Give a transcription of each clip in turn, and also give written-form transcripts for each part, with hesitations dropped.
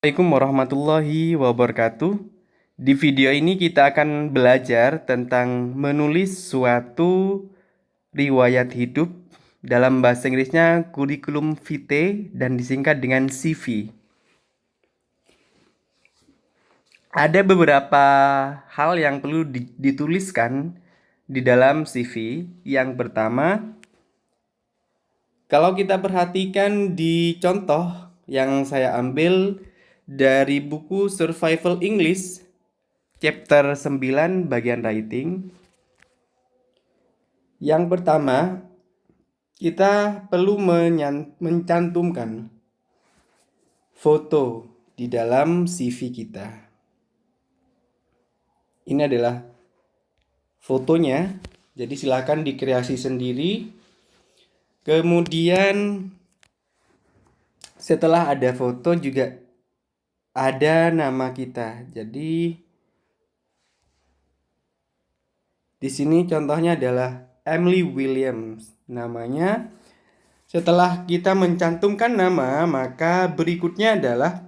Assalamualaikum warahmatullahi wabarakatuh. Di video ini kita akan belajar tentang menulis suatu riwayat hidup. Dalam bahasa Inggrisnya curriculum vitae dan disingkat dengan CV. Ada beberapa hal yang perlu dituliskan di dalam CV. Yang pertama, kalau kita perhatikan di contoh yang saya ambil dari buku Survival English chapter 9 bagian writing. Yang pertama, kita perlu mencantumkan foto di dalam CV kita. Ini adalah fotonya, jadi silakan dikreasi sendiri. Kemudian setelah ada foto juga ada nama kita. Jadi di sini contohnya adalah Emily Williams namanya. Setelah kita mencantumkan nama, maka berikutnya adalah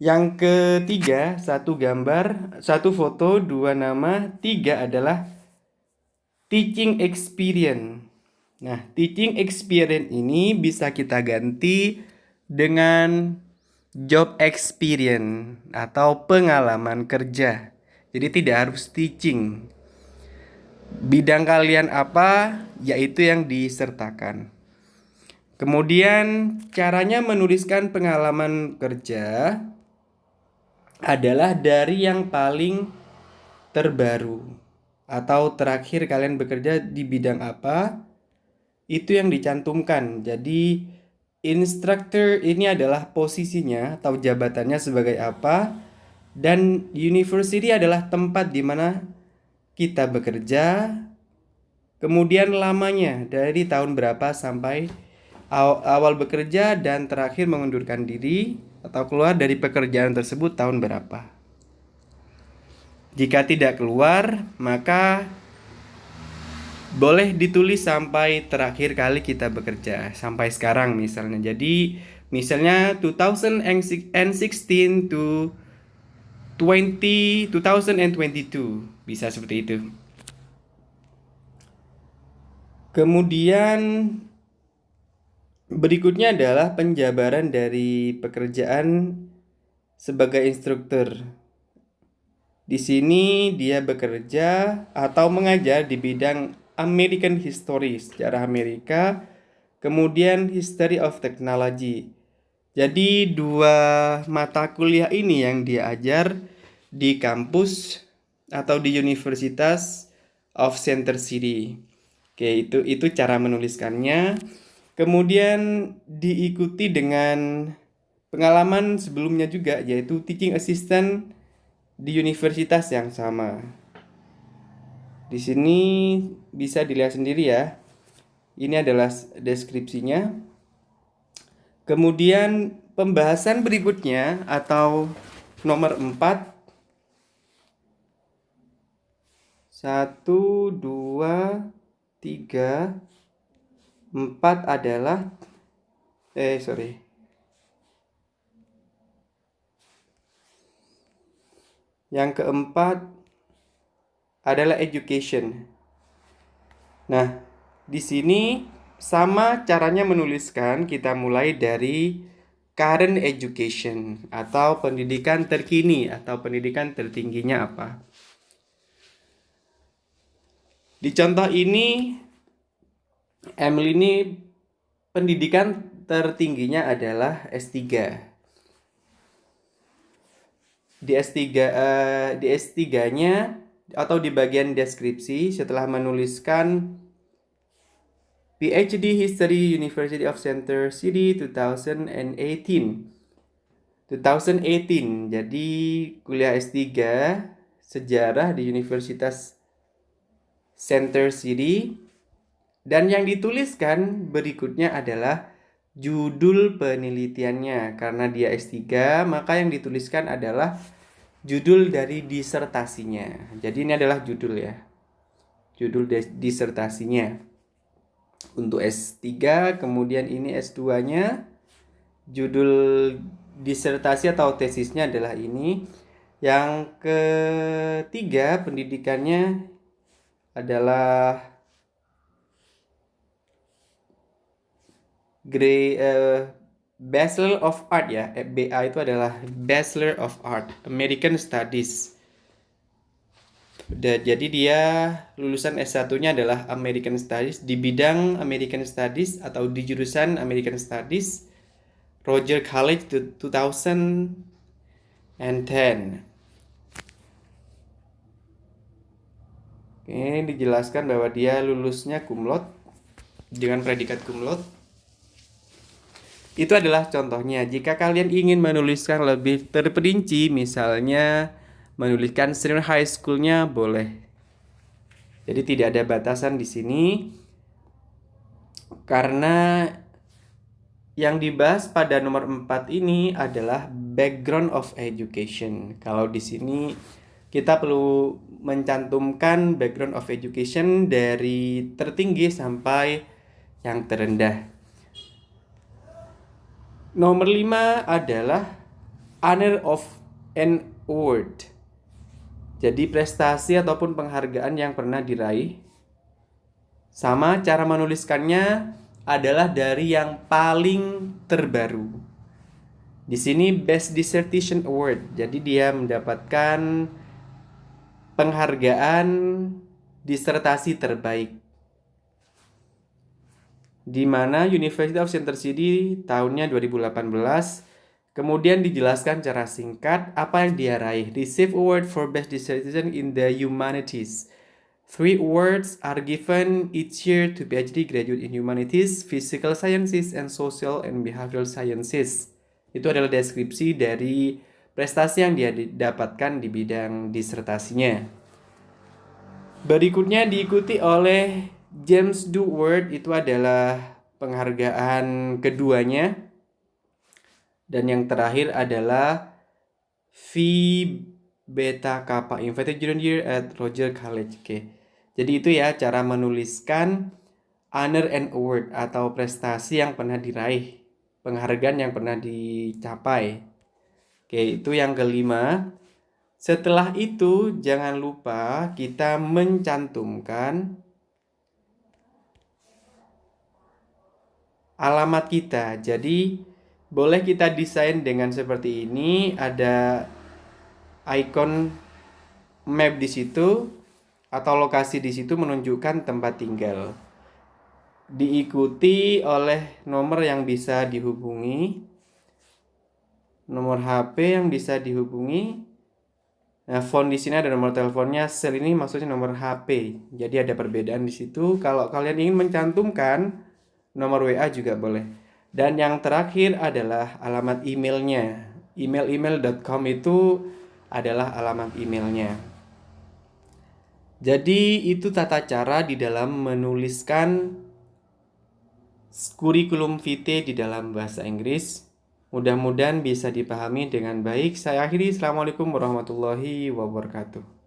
yang ketiga, satu gambar, satu foto, dua nama, tiga adalah teaching experience. Nah, teaching experience ini bisa kita ganti dengan job experience atau pengalaman kerja. Jadi tidak harus teaching. Bidang kalian apa, yaitu yang disertakan. Kemudian caranya menuliskan pengalaman kerja adalah dari yang paling terbaru atau terakhir kalian bekerja di bidang apa, itu yang dicantumkan. Jadi instructor ini adalah posisinya atau jabatannya sebagai apa, dan university adalah tempat di mana kita bekerja. Kemudian lamanya dari tahun berapa sampai awal bekerja dan terakhir mengundurkan diri atau keluar dari pekerjaan tersebut tahun berapa. Jika tidak keluar, maka boleh ditulis sampai terakhir kali kita bekerja, sampai sekarang misalnya. Jadi misalnya 2016 to 2022, bisa seperti itu. Kemudian berikutnya adalah penjabaran dari pekerjaan sebagai instruktur. Di sini dia bekerja atau mengajar di bidang American History, sejarah Amerika, kemudian History of Technology. Jadi dua mata kuliah ini yang dia ajar di kampus atau di Universitas of Center City. Oke, itu cara menuliskannya. Kemudian diikuti dengan pengalaman sebelumnya juga, yaitu teaching assistant di universitas yang sama. Di sini bisa dilihat sendiri ya. Ini adalah deskripsinya. Kemudian pembahasan berikutnya atau nomor 4. 1, 2, 3, 4 adalah Yang keempat adalah education. Nah, di sini sama caranya menuliskan, kita mulai dari current education atau pendidikan terkini atau pendidikan tertingginya apa. Di contoh ini, Emily ini pendidikan tertingginya adalah S3. Di S3-nya atau di bagian deskripsi setelah menuliskan PhD History University of Center City 2018. Jadi kuliah S3 sejarah di Universitas Center City, dan yang dituliskan berikutnya adalah judul penelitiannya. Karena dia S3, maka yang dituliskan adalah judul dari disertasinya. Jadi ini adalah judul ya. Judul disertasinya. Untuk S3, kemudian ini S2-nya. Judul disertasi atau tesisnya adalah ini. Yang ketiga, pendidikannya adalah Bachelor of Art ya. BA itu adalah Bachelor of Art, American Studies. Jadi dia lulusan S1-nya adalah American Studies di bidang American Studies atau di jurusan American Studies, Roger College 2010. Ini dijelaskan bahwa dia lulusnya cum laude dengan predikat cum laude. Itu adalah contohnya. Jika kalian ingin menuliskan lebih terperinci, misalnya menuliskan senior high school-nya boleh. Jadi tidak ada batasan di sini. Karena yang dibahas pada nomor 4 ini adalah background of education. Kalau di sini kita perlu mencantumkan background of education dari tertinggi sampai yang terendah. Nomor 5 adalah honor of an award. Jadi prestasi ataupun penghargaan yang pernah diraih. Sama cara menuliskannya adalah dari yang paling terbaru. Di sini Best Dissertation Award. Jadi dia mendapatkan penghargaan disertasi terbaik. Di mana University of Center City tahunnya 2018. Kemudian dijelaskan secara singkat apa yang dia raih. Receive award for best dissertation in the humanities. 3 awards are given each year to PhD graduate in humanities, physical sciences, and social and behavioral sciences. Itu adalah deskripsi dari prestasi yang dia dapatkan di bidang disertasinya. Berikutnya diikuti oleh James Deward, itu adalah penghargaan keduanya. Dan yang terakhir adalah Phi Beta Kappa Invited Junior Year at Roger College. Oke. Jadi itu ya cara menuliskan honor and award atau prestasi yang pernah diraih, penghargaan yang pernah dicapai. Oke, itu yang kelima. Setelah itu jangan lupa kita mencantumkan alamat kita. Jadi boleh kita desain dengan seperti ini, ada icon map di situ atau lokasi di situ menunjukkan tempat tinggal. Diikuti oleh nomor yang bisa dihubungi, nomor HP yang bisa dihubungi. Nah, phone di sini ada nomor teleponnya, sel ini maksudnya nomor HP. Jadi ada perbedaan di situ. Kalau kalian ingin mencantumkan nomor WA juga boleh. Dan yang terakhir adalah alamat emailnya. Email.com itu adalah alamat emailnya. Jadi itu tata cara di dalam menuliskan kurikulum vitae di dalam bahasa Inggris. Mudah-mudahan bisa dipahami dengan baik. Saya akhiri. Assalamualaikum warahmatullahi wabarakatuh.